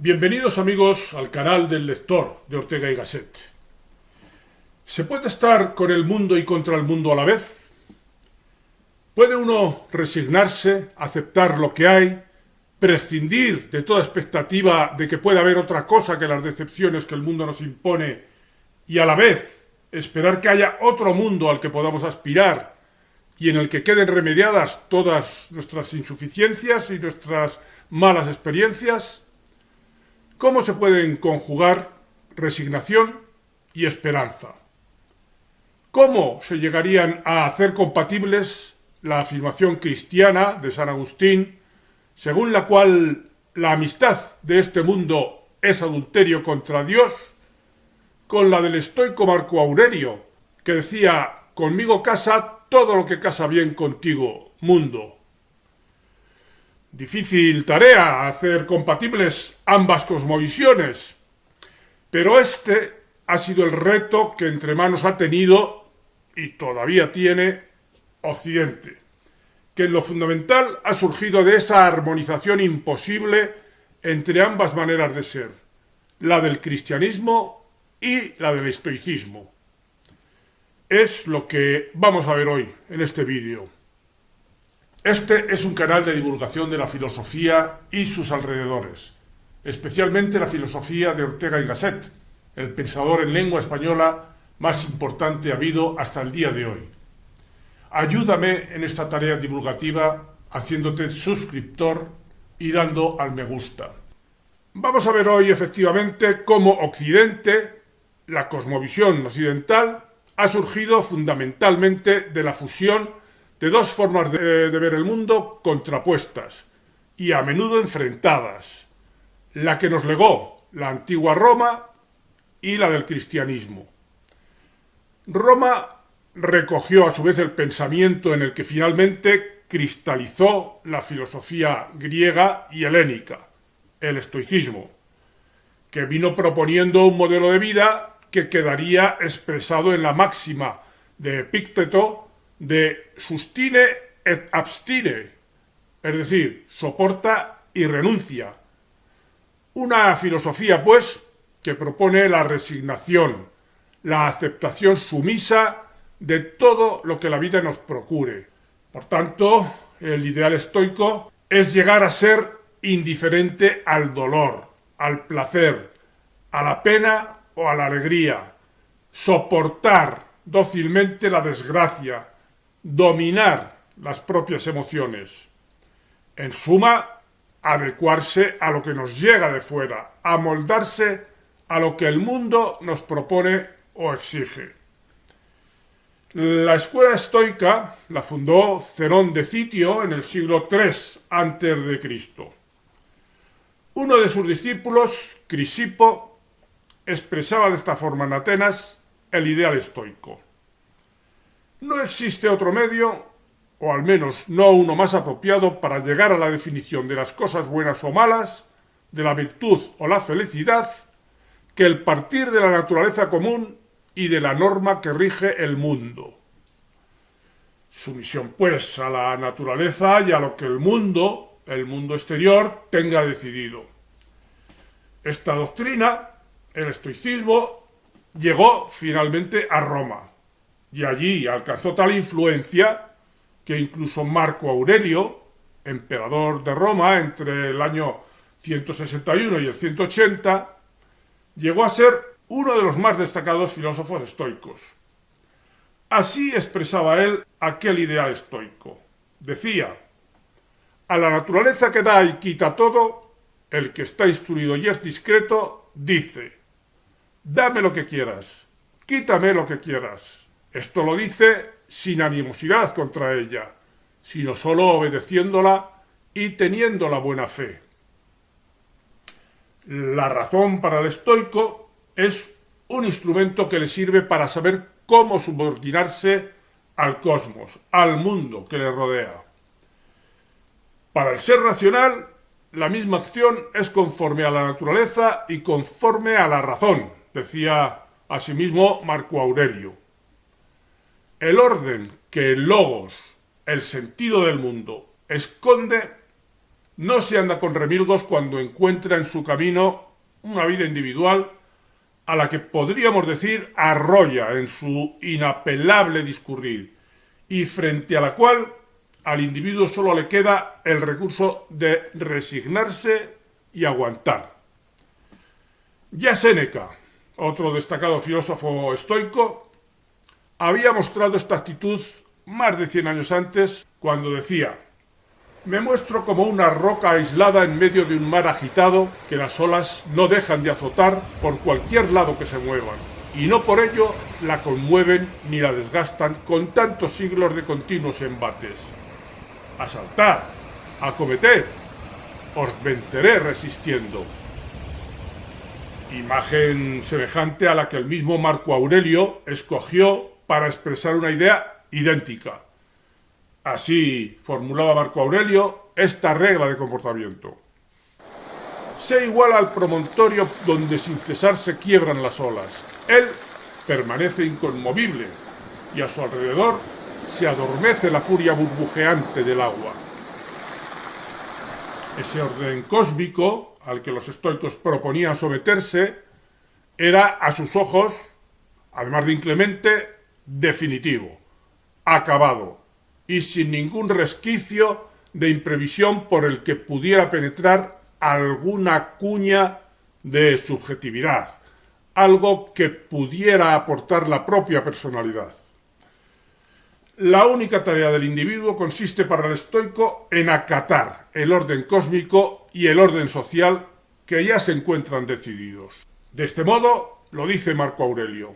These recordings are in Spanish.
Bienvenidos amigos al canal del lector de Ortega y Gasset. ¿Se puede estar con el mundo y contra el mundo a la vez? ¿Puede uno resignarse, aceptar lo que hay, prescindir de toda expectativa de que pueda haber otra cosa que las decepciones que el mundo nos impone y a la vez esperar que haya otro mundo al que podamos aspirar y en el que queden remediadas todas nuestras insuficiencias y nuestras malas experiencias? ¿Cómo se pueden conjugar resignación y esperanza? ¿Cómo se llegarían a hacer compatibles la afirmación cristiana de San Agustín, según la cual la amistad de este mundo es adulterio contra Dios, con la del estoico Marco Aurelio, que decía: conmigo casa todo lo que casa bien contigo, mundo? Difícil tarea hacer compatibles ambas cosmovisiones, pero este ha sido el reto que entre manos ha tenido y todavía tiene Occidente, que en lo fundamental ha surgido de esa armonización imposible entre ambas maneras de ser, la del cristianismo y la del estoicismo. Es lo que vamos a ver hoy en este vídeo. Este es un canal de divulgación de la filosofía y sus alrededores, especialmente la filosofía de Ortega y Gasset, el pensador en lengua española más importante habido hasta el día de hoy. Ayúdame en esta tarea divulgativa haciéndote suscriptor y dando al me gusta. Vamos a ver hoy efectivamente cómo Occidente, la cosmovisión occidental, ha surgido fundamentalmente de la fusión de dos formas de ver el mundo contrapuestas y a menudo enfrentadas, la que nos legó la antigua Roma y la del cristianismo. Roma recogió a su vez el pensamiento en el que finalmente cristalizó la filosofía griega y helénica, el estoicismo, que vino proponiendo un modelo de vida que quedaría expresado en la máxima de Epicteto de sustine et abstine, es decir, soporta y renuncia. Una filosofía, pues, que propone la resignación, la aceptación sumisa de todo lo que la vida nos procure. Por tanto, el ideal estoico es llegar a ser indiferente al dolor, al placer, a la pena o a la alegría, soportar dócilmente la desgracia, dominar las propias emociones. En suma, adecuarse a lo que nos llega de fuera, amoldarse a lo que el mundo nos propone o exige. La escuela estoica la fundó Zenón de Citio en el siglo III a.C. Uno de sus discípulos, Crisipo, expresaba de esta forma en Atenas el ideal estoico. No existe otro medio, o al menos no uno más apropiado, para llegar a la definición de las cosas buenas o malas, de la virtud o la felicidad, que el partir de la naturaleza común y de la norma que rige el mundo. Sumisión, pues, a la naturaleza y a lo que el mundo exterior, tenga decidido. Esta doctrina, el estoicismo, llegó finalmente a Roma, y allí alcanzó tal influencia que incluso Marco Aurelio, emperador de Roma entre el año 161 y el 180, llegó a ser uno de los más destacados filósofos estoicos. Así expresaba él aquel ideal estoico. Decía: a la naturaleza que da y quita todo, el que está instruido y es discreto, dice: dame lo que quieras, quítame lo que quieras. Esto lo dice sin animosidad contra ella, sino solo obedeciéndola y teniendo la buena fe. La razón para el estoico es un instrumento que le sirve para saber cómo subordinarse al cosmos, al mundo que le rodea. Para el ser racional, la misma acción es conforme a la naturaleza y conforme a la razón, decía asimismo Marco Aurelio. El orden que el logos, el sentido del mundo, esconde, No se anda con remilgos cuando encuentra en su camino una vida individual a la que podríamos decir arrolla en su inapelable discurrir y frente a la cual al individuo solo le queda el recurso de resignarse y aguantar. Ya Séneca, otro destacado filósofo estoico, había mostrado esta actitud más de 100 años antes cuando decía: me muestro como una roca aislada en medio de un mar agitado que las olas no dejan de azotar por cualquier lado que se muevan, y no por ello la conmueven ni la desgastan con tantos siglos de continuos embates. Asaltad, acometed, os venceré resistiendo. Imagen semejante a la que el mismo Marco Aurelio escogió para expresar una idea idéntica. Así formulaba Marco Aurelio esta regla de comportamiento: sé igual al promontorio donde sin cesar se quiebran las olas. Él permanece inconmovible y a su alrededor se adormece la furia burbujeante del agua. Ese orden cósmico al que los estoicos proponían someterse era a sus ojos, además de inclemente, definitivo, acabado y sin ningún resquicio de imprevisión por el que pudiera penetrar alguna cuña de subjetividad, algo que pudiera aportar la propia personalidad. La única tarea del individuo consiste para el estoico en acatar el orden cósmico y el orden social que ya se encuentran decididos. De este modo, lo dice Marco Aurelio: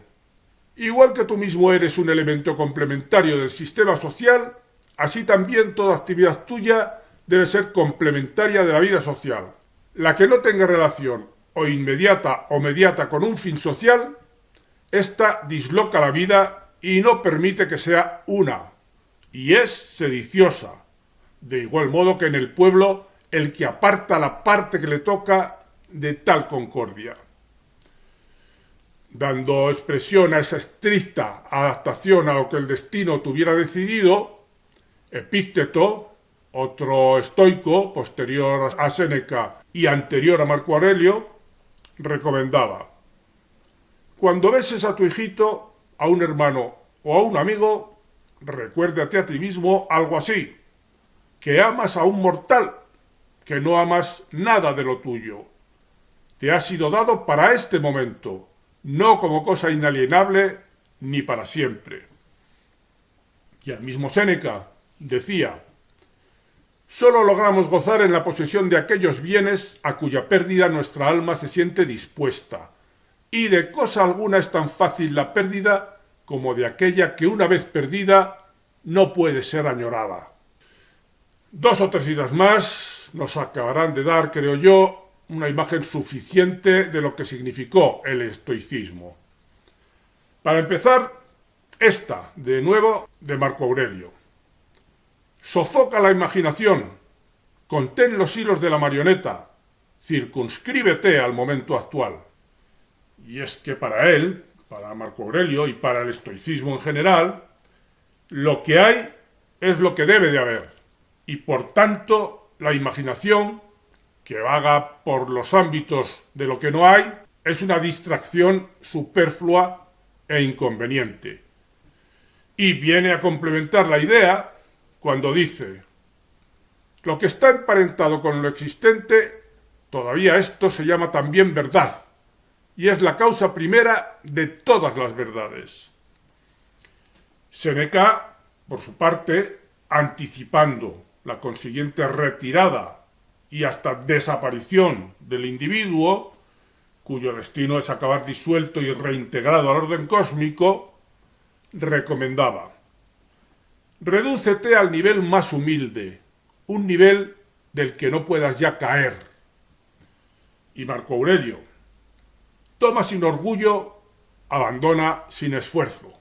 igual que tú mismo eres un elemento complementario del sistema social, así también toda actividad tuya debe ser complementaria de la vida social. La que no tenga relación o inmediata o mediata con un fin social, ésta disloca la vida y no permite que sea una, y es sediciosa, de igual modo que en el pueblo el que aparta la parte que le toca de tal concordia. Dando expresión a esa estricta adaptación a lo que el destino tuviera decidido, Epícteto, otro estoico posterior a Séneca y anterior a Marco Aurelio, recomendaba: cuando beses a tu hijito, a un hermano o a un amigo, recuérdate a ti mismo algo así: que amas a un mortal, que no amas nada de lo tuyo. Te ha sido dado para este momento, no como cosa inalienable ni para siempre. Y el mismo Séneca decía: solo logramos gozar en la posesión de aquellos bienes a cuya pérdida nuestra alma se siente dispuesta, y de cosa alguna es tan fácil la pérdida como de aquella que una vez perdida no puede ser añorada. 2 o 3 citas más nos acabarán de dar, creo yo, una imagen suficiente de lo que significó el estoicismo. Para empezar, esta, de nuevo, de Marco Aurelio: sofoca la imaginación, contén los hilos de la marioneta, circunscríbete al momento actual. Y es que para él, para Marco Aurelio y para el estoicismo en general, lo que hay es lo que debe de haber, y por tanto la imaginación, que vaga por los ámbitos de lo que no hay, es una distracción superflua e inconveniente. Y viene a complementar la idea cuando dice: lo que está emparentado con lo existente, todavía esto se llama también verdad, y es la causa primera de todas las verdades. Séneca, por su parte, anticipando la consiguiente retirada y hasta desaparición del individuo, cuyo destino es acabar disuelto y reintegrado al orden cósmico, recomendaba: redúcete al nivel más humilde, un nivel del que no puedas ya caer. Y Marco Aurelio: toma sin orgullo, abandona sin esfuerzo.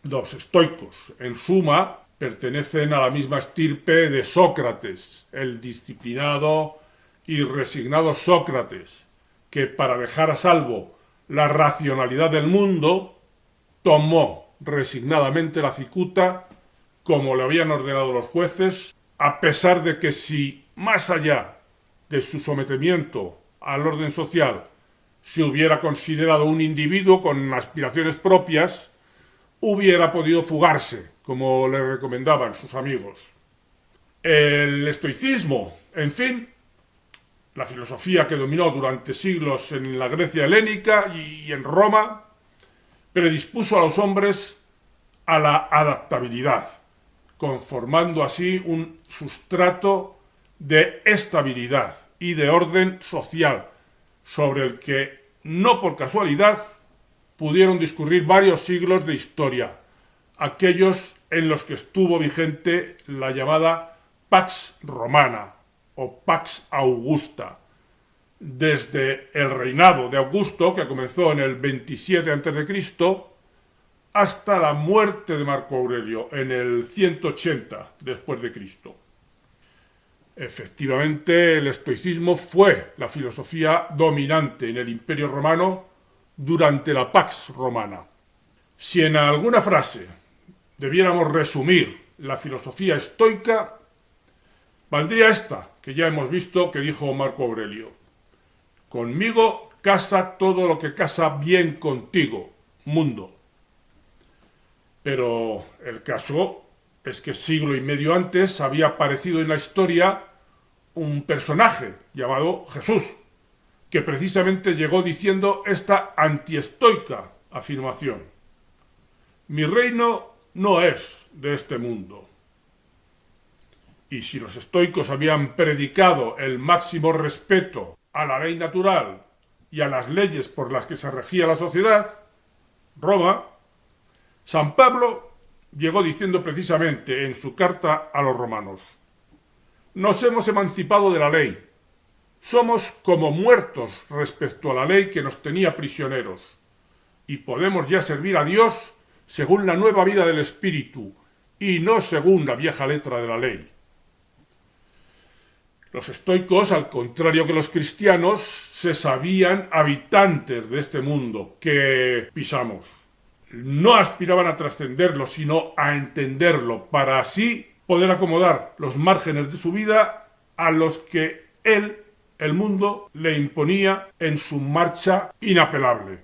Los estoicos, en suma, pertenecen a la misma estirpe de Sócrates, el disciplinado y resignado Sócrates, que para dejar a salvo la racionalidad del mundo, tomó resignadamente la cicuta, como le habían ordenado los jueces, a pesar de que si más allá de su sometimiento al orden social se hubiera considerado un individuo con aspiraciones propias, hubiera podido fugarse, como le recomendaban sus amigos. El estoicismo, en fin, la filosofía que dominó durante siglos en la Grecia helénica y en Roma, predispuso a los hombres a la adaptabilidad, conformando así un sustrato de estabilidad y de orden social, sobre el que, no por casualidad, pudieron discurrir varios siglos de historia, aquellos en los que estuvo vigente la llamada Pax Romana o Pax Augusta, desde el reinado de Augusto, que comenzó en el 27 a.C., hasta la muerte de Marco Aurelio en el 180 después de Cristo. Efectivamente, el estoicismo fue la filosofía dominante en el Imperio Romano durante la Pax Romana. Si en alguna frase debiéramos resumir la filosofía estoica, valdría esta, que ya hemos visto que dijo Marco Aurelio: conmigo casa todo lo que casa bien contigo, mundo. Pero el caso es que siglo y medio antes había aparecido en la historia un personaje llamado Jesús, que precisamente llegó diciendo esta antiestoica afirmación: mi reino no es de este mundo. Y si los estoicos habían predicado el máximo respeto a la ley natural y a las leyes por las que se regía la sociedad, Roma, San Pablo llegó diciendo precisamente en su carta a los romanos: nos hemos emancipado de la ley, somos como muertos respecto a la ley que nos tenía prisioneros, y podemos ya servir a Dios según la nueva vida del Espíritu, y no según la vieja letra de la ley. Los estoicos, al contrario que los cristianos, se sabían habitantes de este mundo que pisamos. No aspiraban a trascenderlo, sino a entenderlo, para así poder acomodar los márgenes de su vida a los que el mundo, le imponía en su marcha inapelable.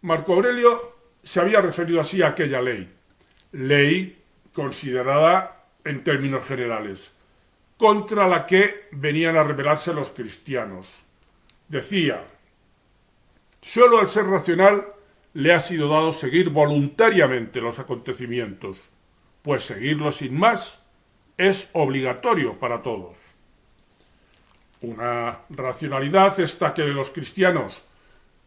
Marco Aurelio se había referido así a aquella ley considerada en términos generales, contra la que venían a rebelarse los cristianos. Decía: solo al ser racional le ha sido dado seguir voluntariamente los acontecimientos, pues seguirlos sin más es obligatorio para todos. Una racionalidad esta que los cristianos,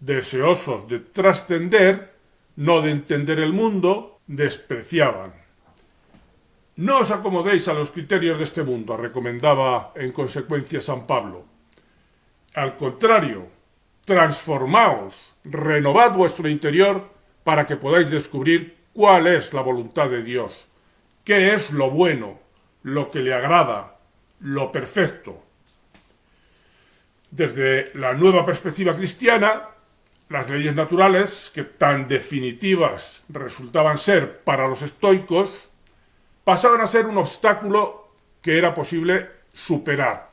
deseosos de trascender, no de entender el mundo, despreciaban. No os acomodéis a los criterios de este mundo, recomendaba en consecuencia San Pablo. Al contrario, transformaos, renovad vuestro interior para que podáis descubrir cuál es la voluntad de Dios, qué es lo bueno, lo que le agrada, lo perfecto. Desde la nueva perspectiva cristiana, las leyes naturales, que tan definitivas resultaban ser para los estoicos, pasaban a ser un obstáculo que era posible superar,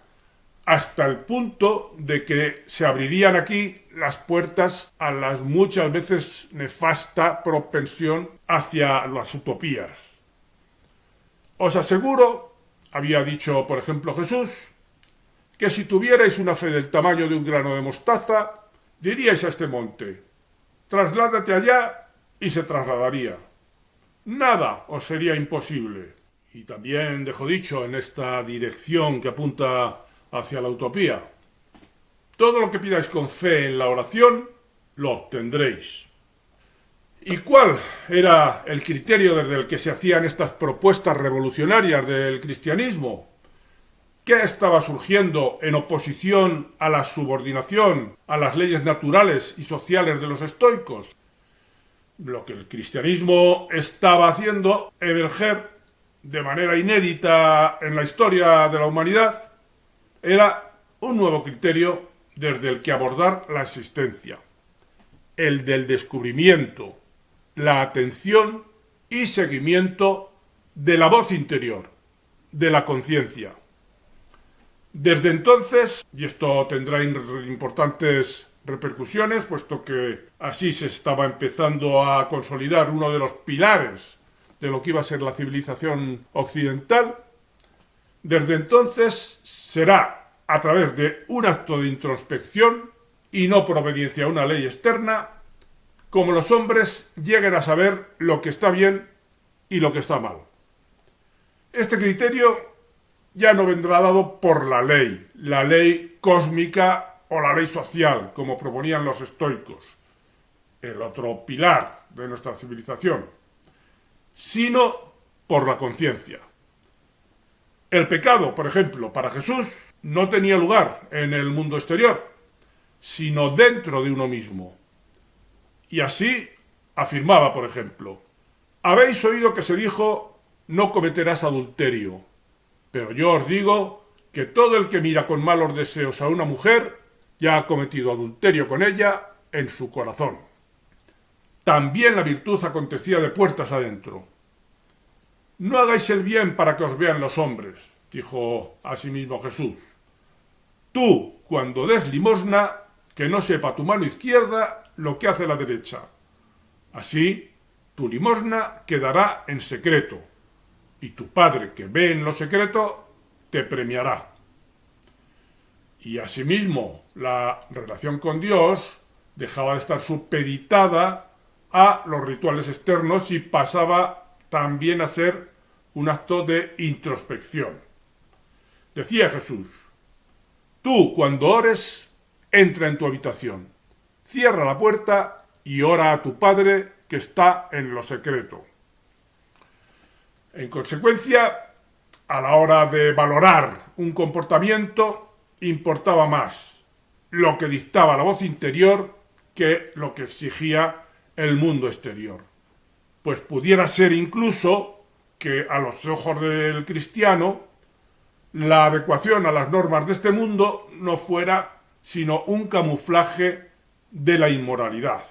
hasta el punto de que se abrirían aquí las puertas a la muchas veces nefasta propensión hacia las utopías. Os aseguro, había dicho por ejemplo Jesús, que si tuvierais una fe del tamaño de un grano de mostaza, diríais a este monte: trasládate allá, y se trasladaría. Nada os sería imposible. Y también dejó dicho en esta dirección que apunta hacia la utopía: todo lo que pidáis con fe en la oración, lo obtendréis. ¿Y cuál era el criterio desde el que se hacían estas propuestas revolucionarias del cristianismo? ¿Qué estaba surgiendo en oposición a la subordinación a las leyes naturales y sociales de los estoicos? Lo que el cristianismo estaba haciendo emerger de manera inédita en la historia de la humanidad era un nuevo criterio desde el que abordar la existencia: el del descubrimiento, la atención y seguimiento de la voz interior, de la conciencia. Desde entonces, y esto tendrá importantes repercusiones, puesto que así se estaba empezando a consolidar uno de los pilares de lo que iba a ser la civilización occidental, desde entonces será a través de un acto de introspección y no por obediencia a una ley externa, como los hombres lleguen a saber lo que está bien y lo que está mal. Este criterio ya no vendrá dado por la ley cósmica o la ley social, como proponían los estoicos, el otro pilar de nuestra civilización, sino por la conciencia. El pecado, por ejemplo, para Jesús no tenía lugar en el mundo exterior, sino dentro de uno mismo. Y así afirmaba, por ejemplo, habéis oído que se dijo, no cometerás adulterio. Pero yo os digo que todo el que mira con malos deseos a una mujer ya ha cometido adulterio con ella en su corazón. También la virtud acontecía de puertas adentro. No hagáis el bien para que os vean los hombres, dijo asimismo Jesús. Tú, cuando des limosna, que no sepa tu mano izquierda lo que hace la derecha. Así, tu limosna quedará en secreto, y tu Padre que ve en lo secreto te premiará. Y asimismo, la relación con Dios dejaba de estar supeditada a los rituales externos y pasaba también a ser un acto de introspección. Decía Jesús, tú cuando ores, entra en tu habitación, cierra la puerta y ora a tu Padre que está en lo secreto. En consecuencia, a la hora de valorar un comportamiento, importaba más lo que dictaba la voz interior que lo que exigía el mundo exterior. Pues pudiera ser incluso que a los ojos del cristiano la adecuación a las normas de este mundo no fuera sino un camuflaje de la inmoralidad.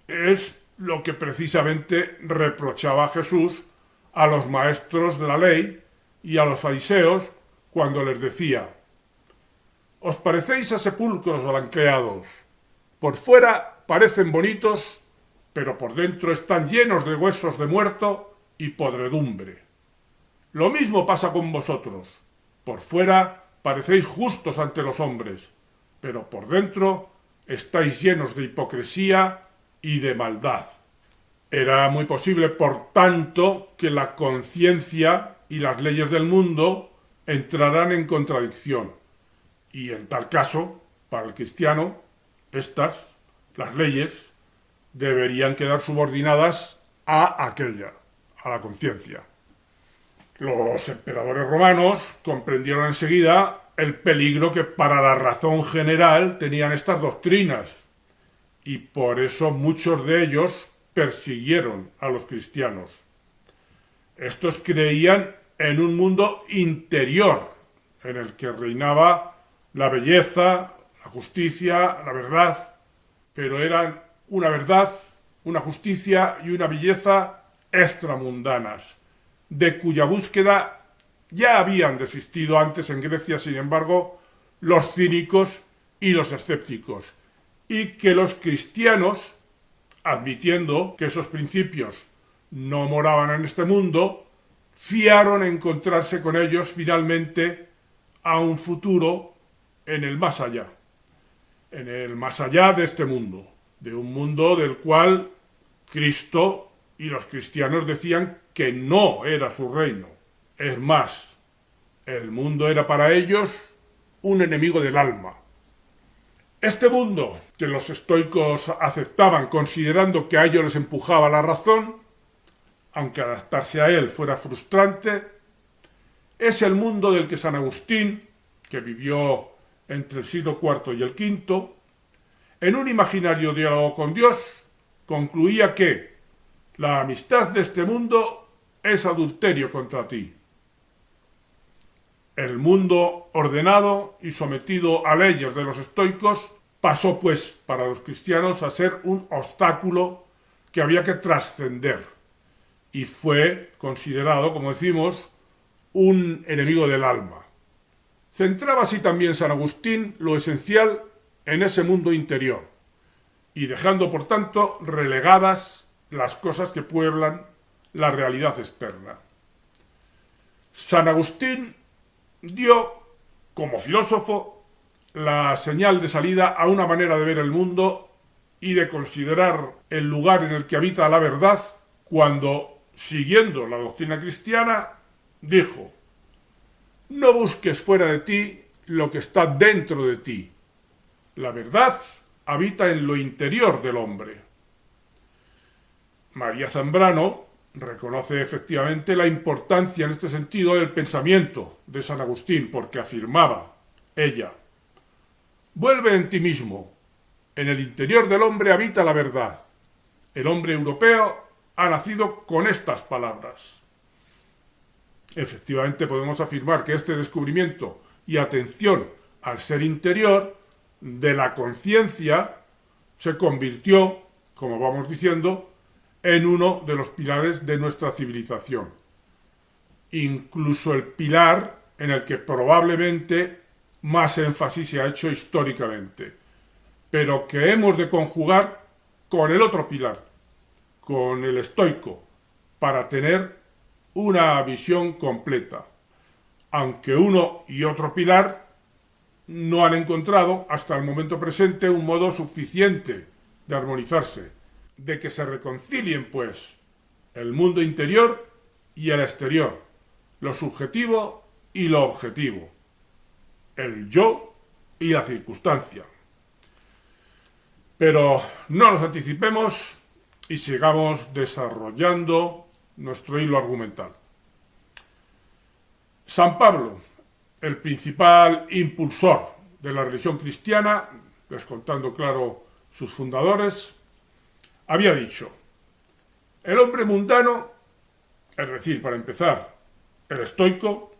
Es lo que precisamente reprochaba Jesús a los maestros de la ley y a los fariseos cuando les decía: os parecéis a sepulcros blanqueados, por fuera parecen bonitos, pero por dentro están llenos de huesos de muerto y podredumbre. Lo mismo pasa con vosotros, por fuera parecéis justos ante los hombres, pero por dentro estáis llenos de hipocresía y de maldad. Era muy posible, por tanto, que la conciencia y las leyes del mundo entraran en contradicción. Y en tal caso, para el cristiano, las leyes, deberían quedar subordinadas a aquella, a la conciencia. Los emperadores romanos comprendieron enseguida el peligro que para la razón general tenían estas doctrinas, y por eso muchos de ellos persiguieron a los cristianos. Estos creían en un mundo interior, en el que reinaba la belleza, la justicia, la verdad, pero eran una verdad, una justicia y una belleza extramundanas, de cuya búsqueda ya habían desistido antes en Grecia, sin embargo, los cínicos y los escépticos, y que los cristianos, admitiendo que esos principios no moraban en este mundo, fiaron encontrarse con ellos finalmente a un futuro en el más allá de este mundo, de un mundo del cual Cristo y los cristianos decían que no era su reino. Es más, el mundo era para ellos un enemigo del alma. Este mundo, que los estoicos aceptaban considerando que a ellos les empujaba la razón, aunque adaptarse a él fuera frustrante, es el mundo del que San Agustín, que vivió entre el siglo IV y el V, en un imaginario diálogo con Dios, concluía que la amistad de este mundo es adulterio contra ti. El mundo ordenado y sometido a leyes de los estoicos pasó, pues, para los cristianos a ser un obstáculo que había que trascender, y fue considerado, como decimos, un enemigo del alma. Centraba así también San Agustín lo esencial en ese mundo interior, y dejando por tanto relegadas las cosas que pueblan la realidad externa. San Agustín dio, como filósofo, la señal de salida a una manera de ver el mundo y de considerar el lugar en el que habita la verdad, cuando, siguiendo la doctrina cristiana, dijo: no busques fuera de ti lo que está dentro de ti. La verdad habita en lo interior del hombre. María Zambrano reconoce efectivamente la importancia en este sentido del pensamiento de San Agustín, porque afirmaba ella: vuelve en ti mismo, en el interior del hombre habita la verdad. El hombre europeo ha nacido con estas palabras. Efectivamente podemos afirmar que este descubrimiento y atención al ser interior de la conciencia se convirtió, como vamos diciendo, en uno de los pilares de nuestra civilización. Incluso el pilar en el que probablemente más énfasis se ha hecho históricamente, pero que hemos de conjugar con el otro pilar, con el estoico, para tener una visión completa, aunque uno y otro pilar no han encontrado hasta el momento presente un modo suficiente de armonizarse, de que se reconcilien, pues, el mundo interior y el exterior, lo subjetivo y lo objetivo, el yo y la circunstancia. Pero no nos anticipemos y sigamos desarrollando nuestro hilo argumental. San Pablo, el principal impulsor de la religión cristiana, descontando claro sus fundadores, había dicho: el hombre mundano, es decir, para empezar, el estoico,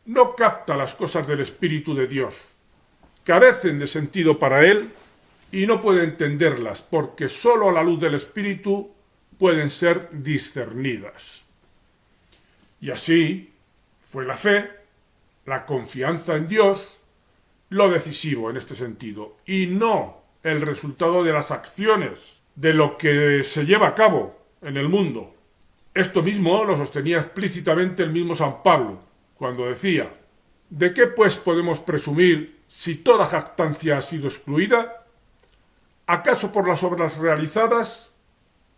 no capta las cosas del Espíritu de Dios, carecen de sentido para él y no puede entenderlas, porque sólo a la luz del Espíritu pueden ser discernidas. Y así fue la fe, la confianza en Dios, lo decisivo en este sentido, y no el resultado de las acciones, de lo que se lleva a cabo en el mundo. Esto mismo lo sostenía explícitamente el mismo San Pablo, cuando decía: ¿de qué pues podemos presumir si toda jactancia ha sido excluida? ¿Acaso por las obras realizadas?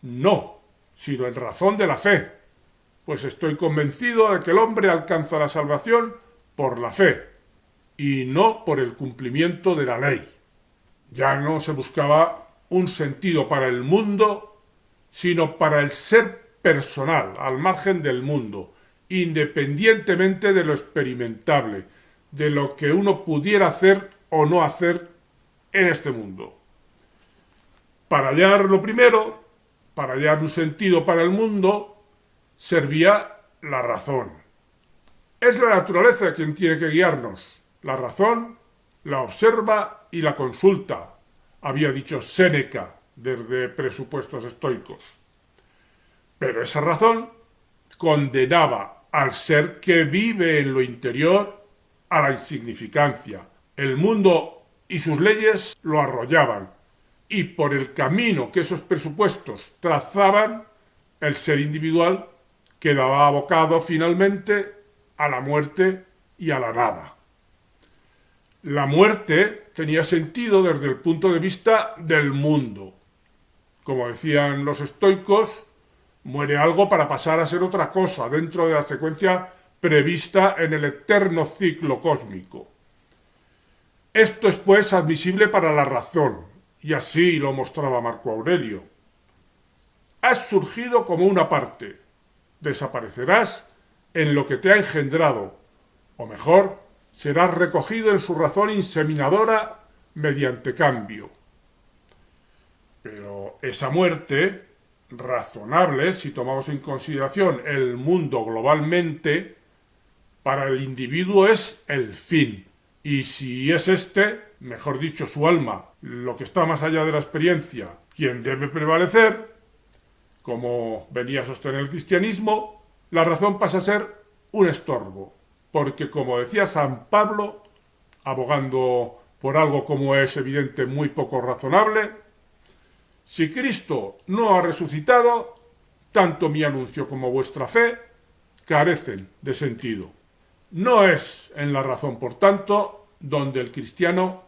No, sino en razón de la fe, pues estoy convencido de que el hombre alcanza la salvación por la fe, y no por el cumplimiento de la ley. Ya no se buscaba un sentido para el mundo, sino para el ser personal, al margen del mundo, independientemente de lo experimentable, de lo que uno pudiera hacer o no hacer en este mundo. Para hallar lo primero, para hallar un sentido para el mundo, servía la razón. Es la naturaleza quien tiene que guiarnos. La razón la observa y la consulta, había dicho Séneca desde Presupuestos estoicos. Pero esa razón condenaba al ser que vive en lo interior a la insignificancia. El mundo y sus leyes lo arrollaban, y por el camino que esos presupuestos trazaban, el ser individual quedaba abocado finalmente a la muerte y a la nada. La muerte tenía sentido desde el punto de vista del mundo. Como decían los estoicos, muere algo para pasar a ser otra cosa dentro de la secuencia prevista en el eterno ciclo cósmico. Esto es pues admisible para la razón, y así lo mostraba Marco Aurelio. Has surgido como una parte, desaparecerás en lo que te ha engendrado, o mejor, serás recogido en su razón inseminadora mediante cambio. Pero esa muerte, razonable si tomamos en consideración el mundo globalmente, para el individuo es el fin. Y si es este, mejor dicho su alma, lo que está más allá de la experiencia, quien debe prevalecer, como venía a sostener el cristianismo, la razón pasa a ser un estorbo, porque como decía San Pablo, abogando por algo como es evidente muy poco razonable, si Cristo no ha resucitado, tanto mi anuncio como vuestra fe carecen de sentido. No es en la razón, por tanto, donde el cristiano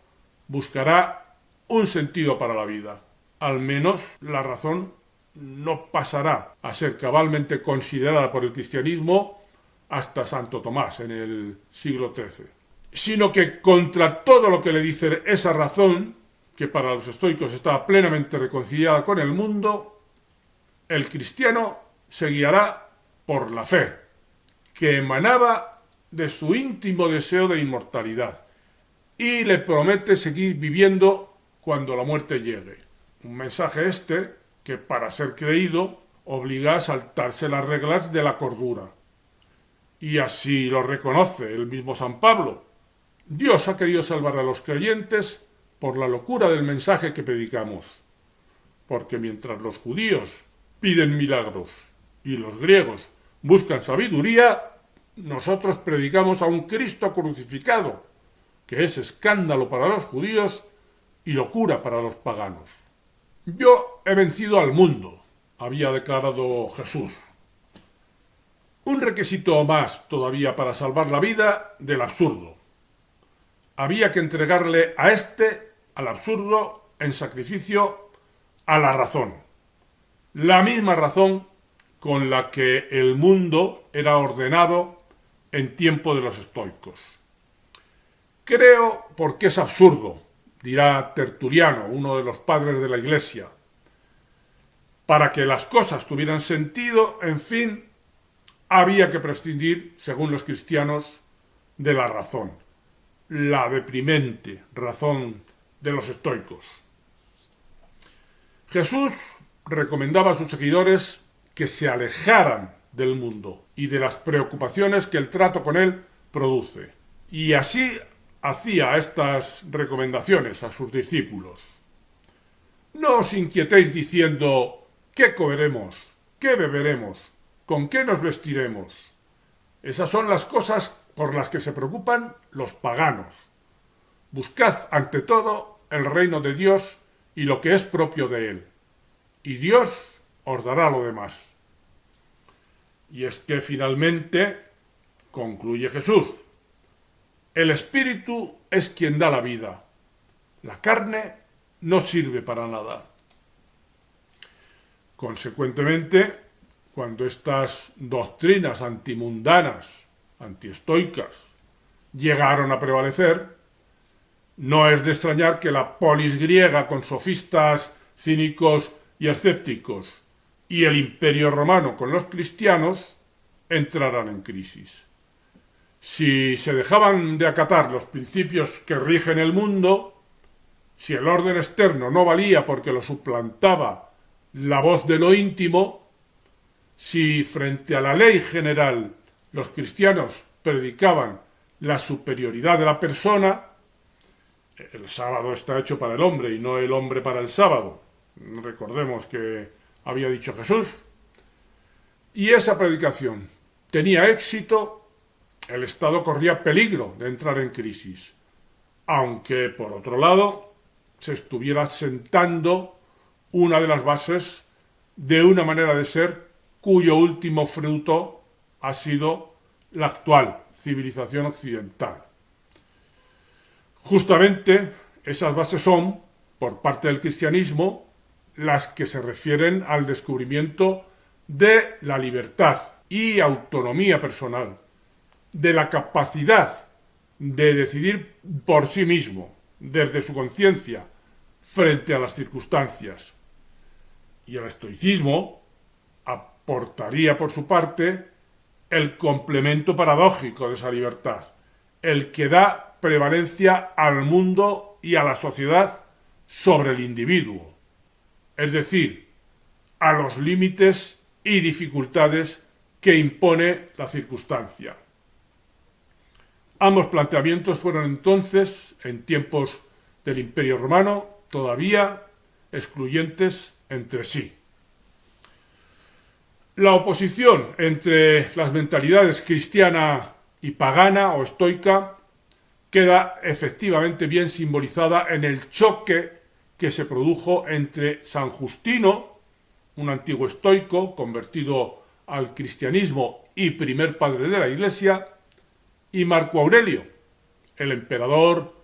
buscará un sentido para la vida. Al menos la razón no pasará a ser cabalmente considerada por el cristianismo hasta Santo Tomás en el siglo XIII, sino que contra todo lo que le dice esa razón, que para los estoicos estaba plenamente reconciliada con el mundo, el cristiano se guiará por la fe, que emanaba de su íntimo deseo de inmortalidad, y le promete seguir viviendo cuando la muerte llegue. Un mensaje que, para ser creído, obliga a saltarse las reglas de la cordura. Y así lo reconoce el mismo San Pablo. Dios ha querido salvar a los creyentes por la locura del mensaje que predicamos. Porque mientras los judíos piden milagros y los griegos buscan sabiduría, nosotros predicamos a un Cristo crucificado, que es escándalo para los judíos y locura para los paganos. Yo he vencido al mundo, había declarado Jesús. Un requisito más todavía para salvar la vida del absurdo. Había que entregarle al absurdo, en sacrificio a la razón. La misma razón con la que el mundo era ordenado en tiempo de los estoicos. Creo porque es absurdo, dirá Tertuliano, uno de los padres de la Iglesia. Para que las cosas tuvieran sentido, en fin, había que prescindir, según los cristianos, de la razón, la deprimente razón de los estoicos. Jesús recomendaba a sus seguidores que se alejaran del mundo y de las preocupaciones que el trato con él produce. Y así hacía estas recomendaciones a sus discípulos. No os inquietéis diciendo ¿qué comeremos? ¿Qué beberemos? ¿Con qué nos vestiremos? Esas son las cosas por las que se preocupan los paganos. Buscad ante todo el reino de Dios y lo que es propio de él, y Dios os dará lo demás. Y es que finalmente, concluye Jesús, el espíritu es quien da la vida, la carne no sirve para nada. Consecuentemente, cuando estas doctrinas antimundanas, antiestoicas, llegaron a prevalecer, no es de extrañar que la polis griega con sofistas, cínicos y escépticos y el imperio romano con los cristianos entraran en crisis. Si se dejaban de acatar los principios que rigen el mundo, si el orden externo no valía porque lo suplantaba la voz de lo íntimo, si frente a la ley general los cristianos predicaban la superioridad de la persona, el sábado está hecho para el hombre y no el hombre para el sábado, recordemos que había dicho Jesús, y esa predicación tenía éxito, el Estado corría peligro de entrar en crisis, aunque por otro lado se estuviera sentando una de las bases de una manera de ser cuyo último fruto ha sido la actual civilización occidental. Justamente esas bases son, por parte del cristianismo, las que se refieren al descubrimiento de la libertad y autonomía personal, de la capacidad de decidir por sí mismo, desde su conciencia, frente a las circunstancias. Y el estoicismo aportaría por su parte el complemento paradójico de esa libertad, el que da prevalencia al mundo y a la sociedad sobre el individuo, es decir, a los límites y dificultades que impone la circunstancia. Ambos planteamientos fueron entonces, en tiempos del Imperio Romano, todavía excluyentes entre sí. La oposición entre las mentalidades cristiana y pagana o estoica queda efectivamente bien simbolizada en el choque que se produjo entre San Justino, un antiguo estoico convertido al cristianismo y primer padre de la Iglesia, y Marco Aurelio, el emperador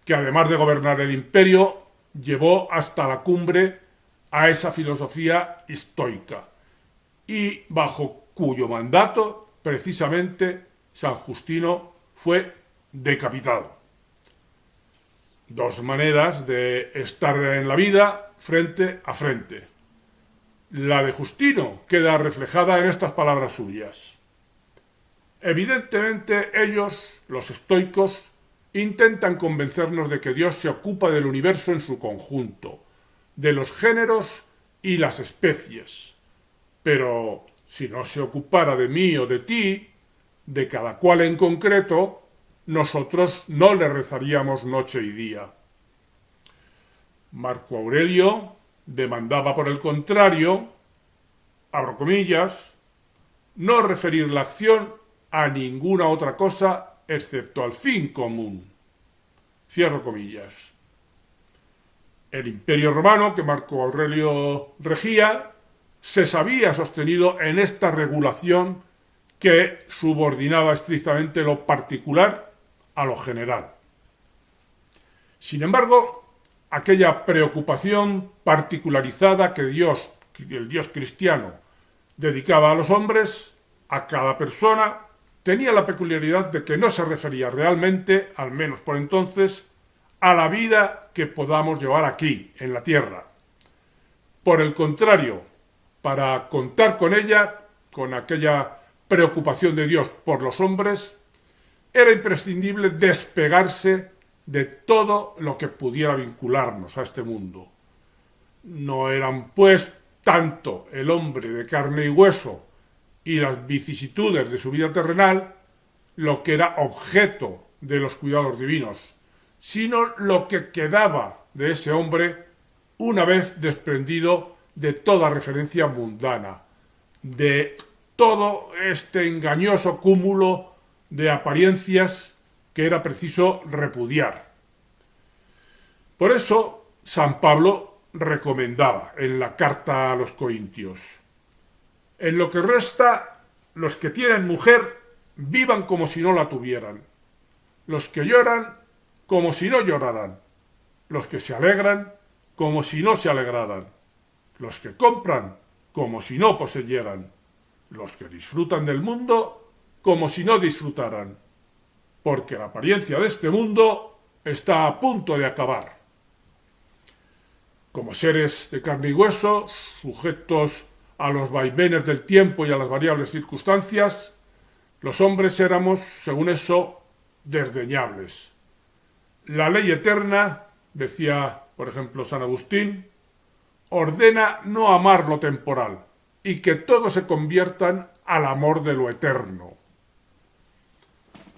que además de gobernar el imperio, llevó hasta la cumbre a esa filosofía estoica, y bajo cuyo mandato, precisamente, San Justino fue decapitado. Dos maneras de estar en la vida frente a frente. La de Justino queda reflejada en estas palabras suyas. Evidentemente ellos, los estoicos, intentan convencernos de que Dios se ocupa del universo en su conjunto, de los géneros y las especies. Pero si no se ocupara de mí o de ti, de cada cual en concreto, nosotros no le rezaríamos noche y día. Marco Aurelio demandaba, por el contrario, abro comillas, no referir la acción a ninguna otra cosa excepto al fin común. Cierro comillas. El Imperio Romano que Marco Aurelio regía se sabía sostenido en esta regulación que subordinaba estrictamente lo particular a lo general. Sin embargo, aquella preocupación particularizada que el Dios cristiano, dedicaba a los hombres, a cada persona, tenía la peculiaridad de que no se refería realmente, al menos por entonces, a la vida que podamos llevar aquí, en la tierra. Por el contrario, para contar con ella, con aquella preocupación de Dios por los hombres, era imprescindible despegarse de todo lo que pudiera vincularnos a este mundo. No eran, pues, tanto el hombre de carne y hueso y las vicisitudes de su vida terrenal lo que era objeto de los cuidados divinos, sino lo que quedaba de ese hombre una vez desprendido de toda referencia mundana, de todo este engañoso cúmulo de apariencias que era preciso repudiar. Por eso San Pablo recomendaba en la carta a los Corintios: en lo que resta, los que tienen mujer vivan como si no la tuvieran, los que lloran como si no lloraran, los que se alegran como si no se alegraran, los que compran como si no poseyeran, los que disfrutan del mundo como si no disfrutaran, porque la apariencia de este mundo está a punto de acabar. Como seres de carne y hueso, sujetos a los vaivenes del tiempo y a las variables circunstancias, los hombres éramos, según eso, desdeñables. La ley eterna, decía, por ejemplo, San Agustín, ordena no amar lo temporal y que todos se conviertan al amor de lo eterno.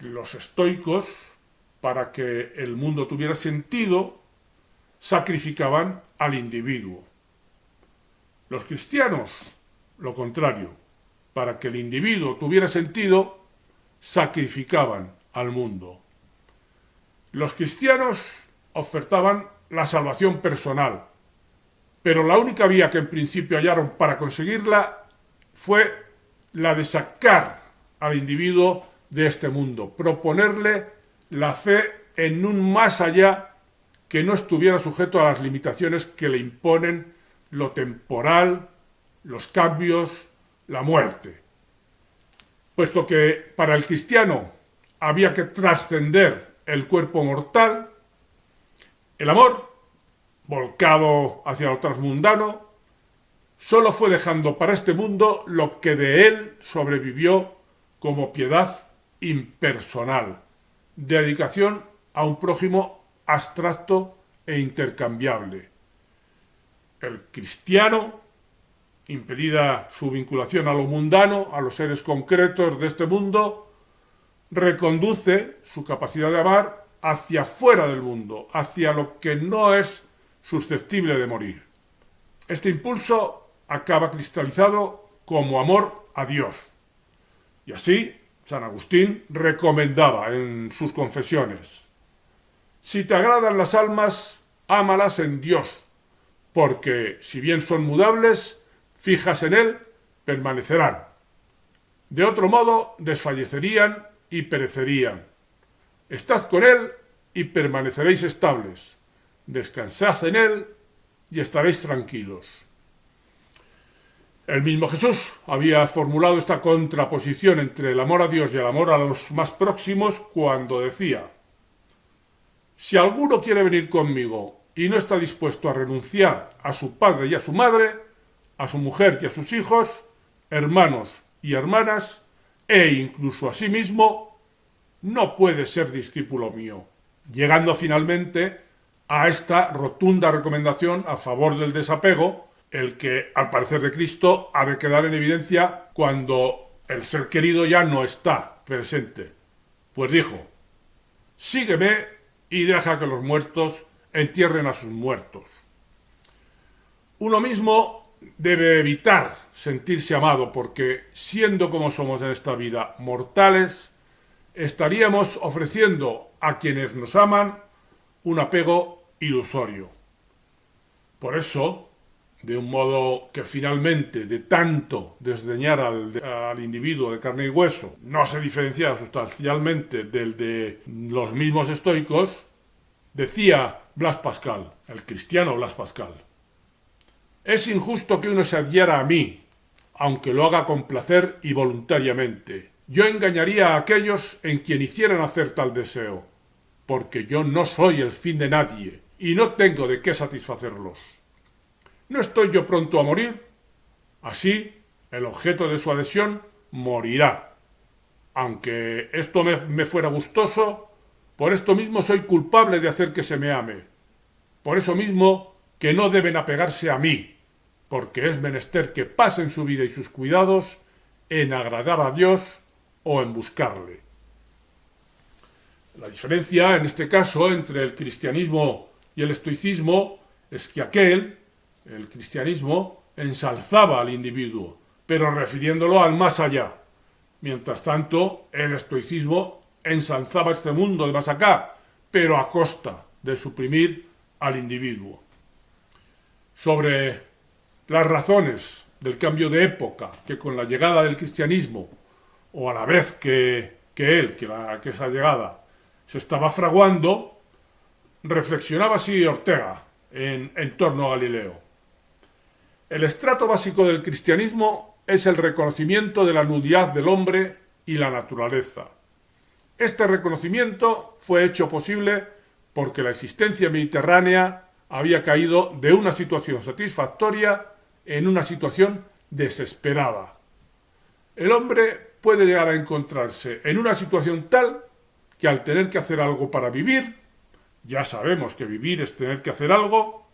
Los estoicos, para que el mundo tuviera sentido, sacrificaban al individuo. Los cristianos, lo contrario, para que el individuo tuviera sentido, sacrificaban al mundo. Los cristianos ofertaban la salvación personal, pero la única vía que en principio hallaron para conseguirla fue la de sacar al individuo de este mundo, proponerle la fe en un más allá que no estuviera sujeto a las limitaciones que le imponen lo temporal, los cambios, la muerte. Puesto que para el cristiano había que trascender el cuerpo mortal, el amor, volcado hacia lo transmundano, solo fue dejando para este mundo lo que de él sobrevivió como piedad impersonal, dedicación a un prójimo abstracto e intercambiable. El cristiano, impedida su vinculación a lo mundano, a los seres concretos de este mundo, reconduce su capacidad de amar hacia fuera del mundo, hacia lo que no es susceptible de morir. Este impulso acaba cristalizado como amor a Dios. Y así, San Agustín recomendaba en sus confesiones: si te agradan las almas, ámalas en Dios, porque si bien son mudables, fijas en Él, permanecerán. De otro modo, desfallecerían y perecerían. Estad con Él y permaneceréis estables. Descansad en Él y estaréis tranquilos. El mismo Jesús había formulado esta contraposición entre el amor a Dios y el amor a los más próximos cuando decía: si alguno quiere venir conmigo y no está dispuesto a renunciar a su padre y a su madre, a su mujer y a sus hijos, hermanos y hermanas, e incluso a sí mismo, no puede ser discípulo mío. Llegando finalmente a esta rotunda recomendación a favor del desapego, el que, al parecer de Cristo, ha de quedar en evidencia cuando el ser querido ya no está presente. Pues dijo: sígueme y deja que los muertos entierren a sus muertos. Uno mismo debe evitar sentirse amado porque, siendo como somos en esta vida mortales, estaríamos ofreciendo a quienes nos aman un apego ilusorio. Por eso, de un modo que finalmente, de tanto desdeñar al individuo de carne y hueso, no se diferencia sustancialmente del de los mismos estoicos, decía Blas Pascal, el cristiano Blas Pascal: es injusto que uno se adhiera a mí, aunque lo haga con placer y voluntariamente. Yo engañaría a aquellos en quien hicieran hacer tal deseo, porque yo no soy el fin de nadie y no tengo de qué satisfacerlos. ¿No estoy yo pronto a morir? Así, el objeto de su adhesión morirá. Aunque esto me fuera gustoso, por esto mismo soy culpable de hacer que se me ame. Por eso mismo que no deben apegarse a mí, porque es menester que pasen su vida y sus cuidados en agradar a Dios o en buscarle. La diferencia, en este caso, entre el cristianismo y el estoicismo es que el cristianismo, ensalzaba al individuo, pero refiriéndolo al más allá. Mientras tanto, el estoicismo ensalzaba este mundo de más acá, pero a costa de suprimir al individuo. Sobre las razones del cambio de época que con la llegada del cristianismo, o a la vez que esa llegada se estaba fraguando, reflexionaba así Ortega en torno a Galileo. El estrato básico del cristianismo es el reconocimiento de la nulidad del hombre y la naturaleza. Este reconocimiento fue hecho posible porque la existencia mediterránea había caído de una situación satisfactoria en una situación desesperada. El hombre puede llegar a encontrarse en una situación tal que al tener que hacer algo para vivir, ya sabemos que vivir es tener que hacer algo,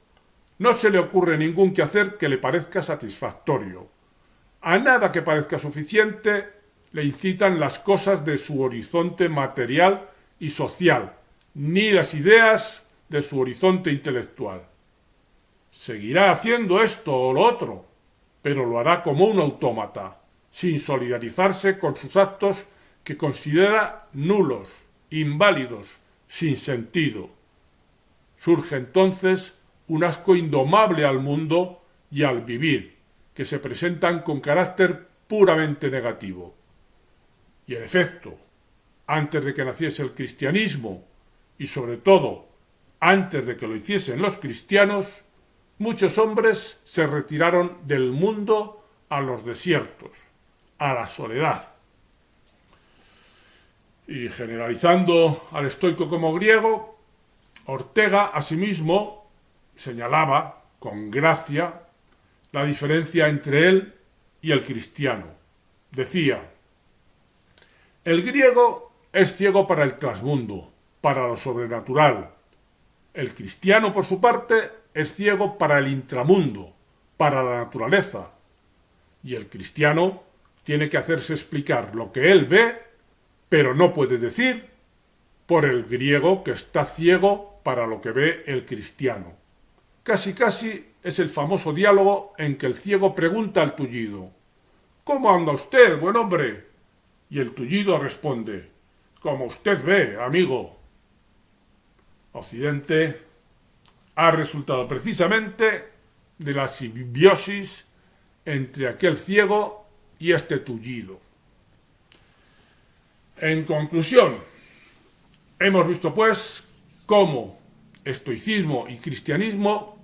no se le ocurre ningún quehacer que le parezca satisfactorio. A nada que parezca suficiente le incitan las cosas de su horizonte material y social, ni las ideas de su horizonte intelectual. Seguirá haciendo esto o lo otro, pero lo hará como un autómata, sin solidarizarse con sus actos que considera nulos, inválidos, sin sentido. Surge entonces un asco indomable al mundo y al vivir, que se presentan con carácter puramente negativo. Y en efecto, antes de que naciese el cristianismo, y sobre todo antes de que lo hiciesen los cristianos, muchos hombres se retiraron del mundo a los desiertos, a la soledad. Y generalizando al estoico como griego, Ortega asimismo señalaba con gracia la diferencia entre él y el cristiano. Decía: el griego es ciego para el trasmundo, para lo sobrenatural. El cristiano, por su parte, es ciego para el intramundo, para la naturaleza. Y el cristiano tiene que hacerse explicar lo que él ve, pero no puede decir, por el griego que está ciego para lo que ve el cristiano. Casi es el famoso diálogo en que el ciego pregunta al tullido: ¿Cómo anda usted, buen hombre? Y el tullido responde: como usted ve, amigo. Occidente ha resultado precisamente de la simbiosis entre aquel ciego y este tullido. En conclusión, hemos visto pues cómo estoicismo y cristianismo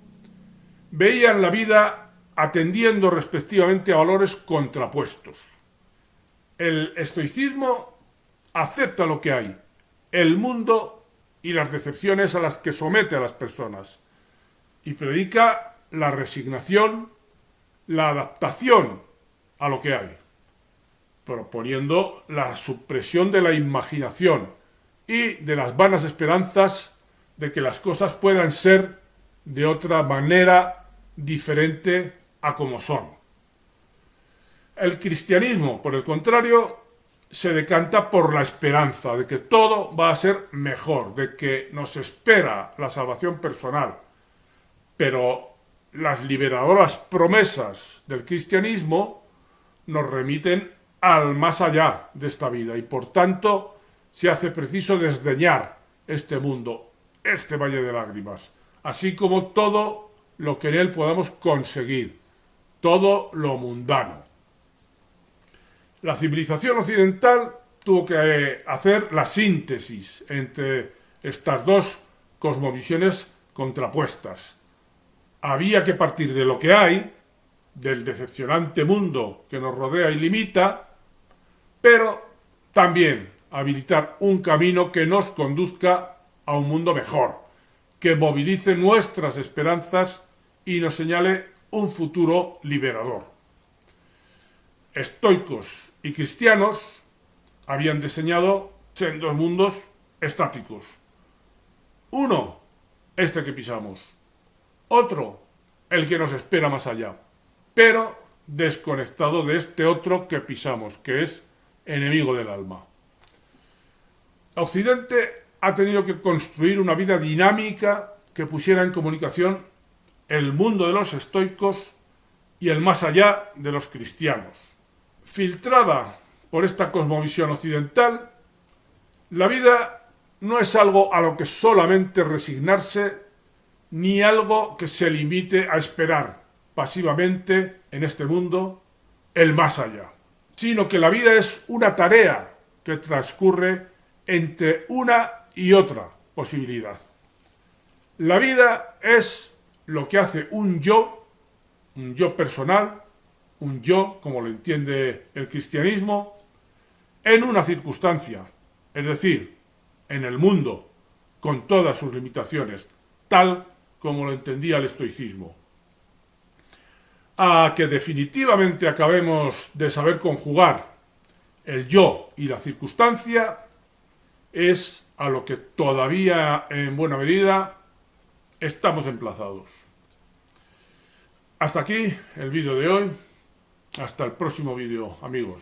veían la vida atendiendo respectivamente a valores contrapuestos. El estoicismo acepta lo que hay, el mundo y las decepciones a las que somete a las personas, y predica la resignación, la adaptación a lo que hay, proponiendo la supresión de la imaginación y de las vanas esperanzas de que las cosas puedan ser de otra manera diferente a como son. El cristianismo, por el contrario, se decanta por la esperanza de que todo va a ser mejor, de que nos espera la salvación personal. Pero las liberadoras promesas del cristianismo nos remiten al más allá de esta vida y por tanto se hace preciso desdeñar este mundo, este valle de lágrimas, así como todo lo que en él podamos conseguir, todo lo mundano. La civilización occidental tuvo que hacer la síntesis entre estas dos cosmovisiones contrapuestas. Había que partir de lo que hay, del decepcionante mundo que nos rodea y limita, pero también habilitar un camino que nos conduzca a un mundo mejor, que movilice nuestras esperanzas y nos señale un futuro liberador. Estoicos y cristianos habían diseñado sendos mundos estáticos. Uno, este que pisamos. Otro, el que nos espera más allá, pero desconectado de este otro que pisamos, que es enemigo del alma. Occidente ha tenido que construir una vida dinámica que pusiera en comunicación el mundo de los estoicos y el más allá de los cristianos. Filtrada por esta cosmovisión occidental, la vida no es algo a lo que solamente resignarse, ni algo que se limite a esperar pasivamente en este mundo el más allá, sino que la vida es una tarea que transcurre entre una y otra posibilidad. La vida es lo que hace un yo personal, un yo, como lo entiende el cristianismo, en una circunstancia, es decir, en el mundo, con todas sus limitaciones, tal como lo entendía el estoicismo. A que definitivamente acabemos de saber conjugar el yo y la circunstancia es a lo que todavía en buena medida estamos emplazados. Hasta aquí el vídeo de hoy. Hasta el próximo vídeo, amigos.